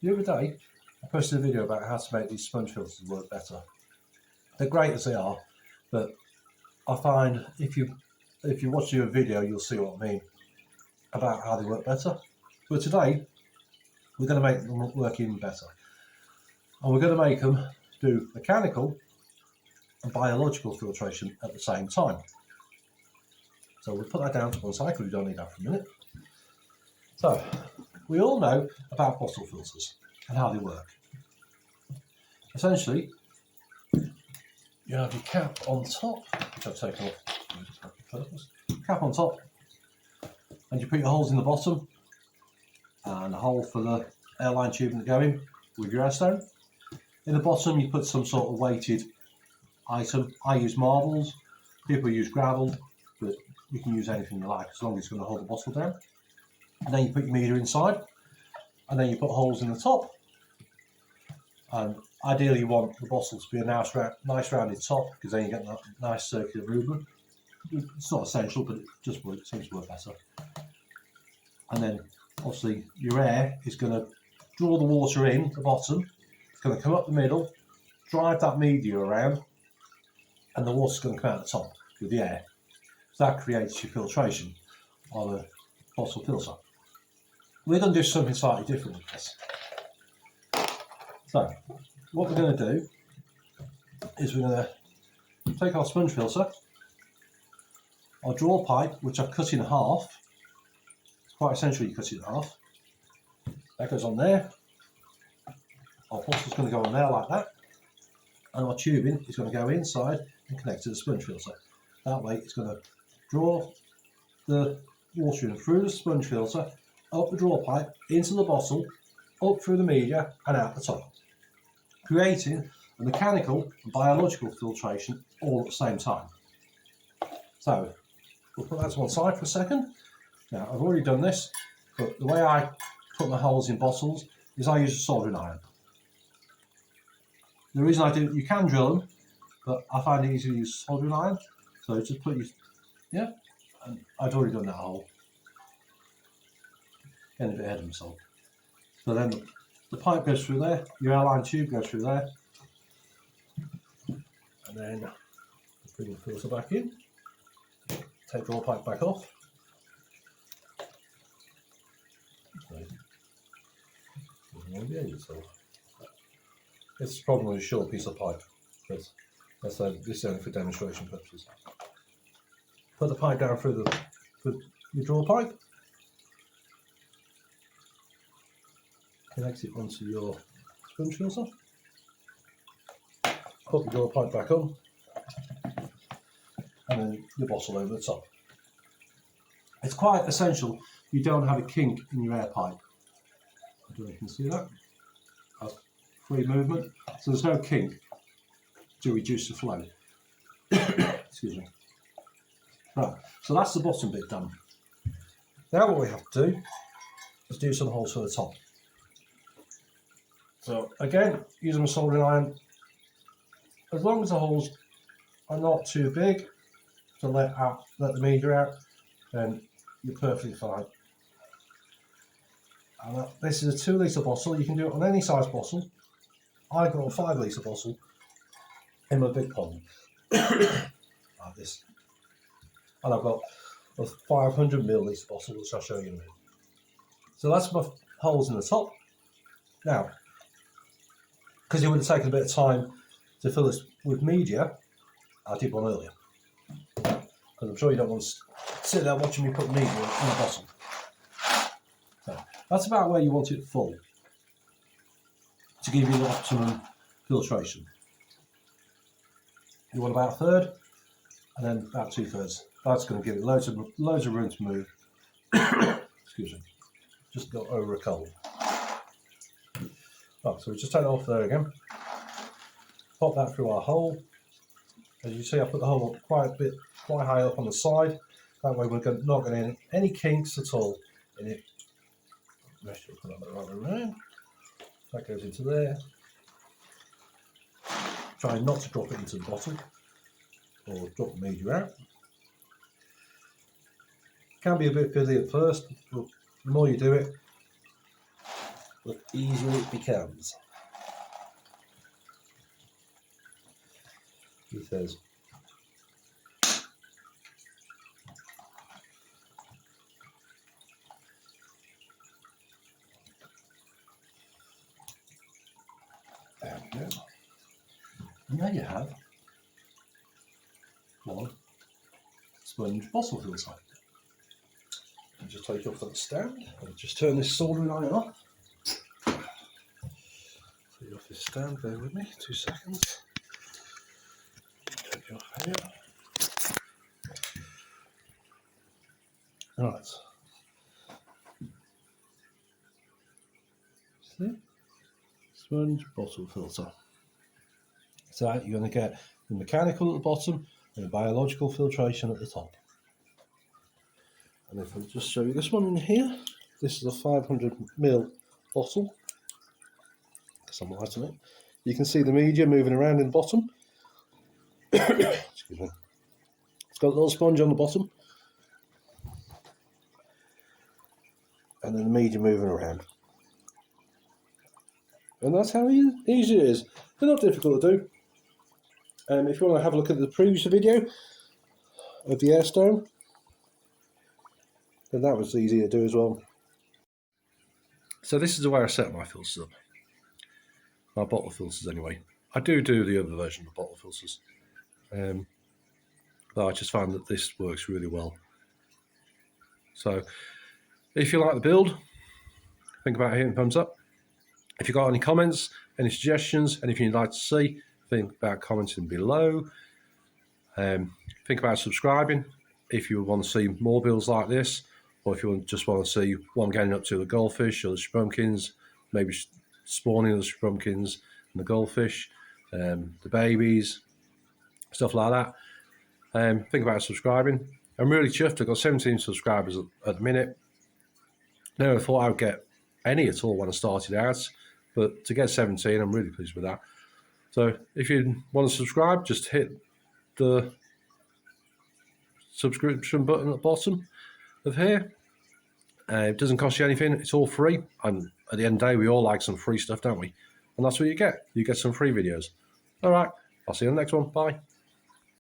The other day, I posted a video about how to make these sponge filters work better. They're great as they are, but I find if you watch your video, you'll see what I mean about how they work better. But today, we're going to make them work even better. And we're going to make them do mechanical and biological filtration at the same time. So we'll put that down to one side because we don't need that for a minute. So, we all know about bottle filters and how they work. Essentially, you have your cap on top, which I've taken off for purpose. Cap on top, and you put your holes in the bottom, and a hole for the airline tubing to go in with your airstone. In the bottom, you put some sort of weighted item. I use marbles, people use gravel, but you can use anything you like as long as it's going to hold the bottle down. And then you put your meter inside, and then you put holes in the top. And ideally, you want the bottle to be a nice rounded top because then you get that nice circular movement. It's not essential, but it just seems to work better. And then, obviously, your air is going to draw the water in the bottom. It's going to come up the middle, drive that media around, and the water's going to come out the top with the air. So that creates your filtration on a bottle filter. We're going to do something slightly different with this. So, what we're going to do is we're going to take our sponge filter, our draw pipe, which I've cut in half. It's quite essential you cut it in half. That goes on there. Our bottle's going to go on there like that. And our tubing is going to go inside and connect to the sponge filter. That way it's going to draw the water in through the sponge filter, up the draw pipe, into the bottle, up through the media and out the top, creating a mechanical and biological filtration all at the same time. So we'll put that to one side for a second. Now I've already done this, but the way I put my holes in bottles is I use a soldering iron. The reason I do, you can drill them, but I find it easier to use soldering iron. So just put your, and I've already done that hole. Getting a bit ahead of myself. So then the pipe goes through there, your airline tube goes through there, and then bring the filter back in, take draw pipe back off. It's probably a short piece of pipe, but this is only for demonstration purposes. Put the pipe down through your draw pipe, connect it onto your sponge filter, put the draw pipe back on, and then your bottle over the top. It's quite essential you don't have a kink in your air pipe. I don't know if you can see that. That's free movement, so there's no kink to reduce the flow. Excuse me. Right, so that's the bottom bit done. Now what we have to do is do some holes for the top. So again, using a soldering iron, as long as the holes are not too big to let the media out, then you're perfectly fine. And this is a 2 litre bottle. You can do it on any size bottle. I've got a 5 litre bottle in my big pond, like this. And I've got a 500 millilitre bottle, which I'll show you in a minute. So that's my holes in the top. Now, because it would have taken a bit of time to fill this with media, I did one earlier. Because I'm sure you don't want to sit there watching me put media in a bottle. So that's about where you want it full to give you the optimum filtration. You want about a third, and then about 2/3. That's going to give it loads of room to move. Excuse me. Just got over a cold. Right, so we just take it off there again. Pop that through our hole. As you see, I put the hole quite high up on the side. That way we're not going to get any kinks at all in it. Make sure we put that right around. That goes into there. Try not to drop it into the bottle or drop the media out. Can be a bit fiddly at first, but the more you do it, the easier it becomes. He says. There we go. And there you have one sponge bottle filter. And just take off that stand and just turn this soldering iron off. Take off this stand, bear with me, 2 seconds. Take it off here. Right. See? Sponge bottle filter. So you're going to get the mechanical at the bottom and the biological filtration at the top. And if I just show you this one in here, this is a 500ml bottle, because I'm lighting it. You can see the media moving around in the bottom. Excuse me. It's got a little sponge on the bottom, and then the media moving around. And that's how easy it is. They're not difficult to do. If you want to have a look at the previous video of the air stone, then that was easy to do as well. So this is the way I set my filters up. My bottle filters anyway. I do the other version of bottle filters. But I just found that this works really well. So if you like the build, think about hitting thumbs up. If you've got any comments, any suggestions, anything you'd like to see, think about commenting below. Think about subscribing if you want to see more builds like this, or if you just want to see what I'm getting up to the goldfish or the shrumpkins, maybe spawning of the shrumpkins and the goldfish, the babies, stuff like that. Think about subscribing. I'm really chuffed. I've got 17 subscribers at the minute. Never thought I would get any at all when I started out, but to get 17, I'm really pleased with that. So if you want to subscribe, just hit the subscription button at the bottom of here. It doesn't cost you anything. It's all free. And at the end of the day, we all like some free stuff, don't we? And that's what you get. You get some free videos. All right. I'll see you on the next one. Bye.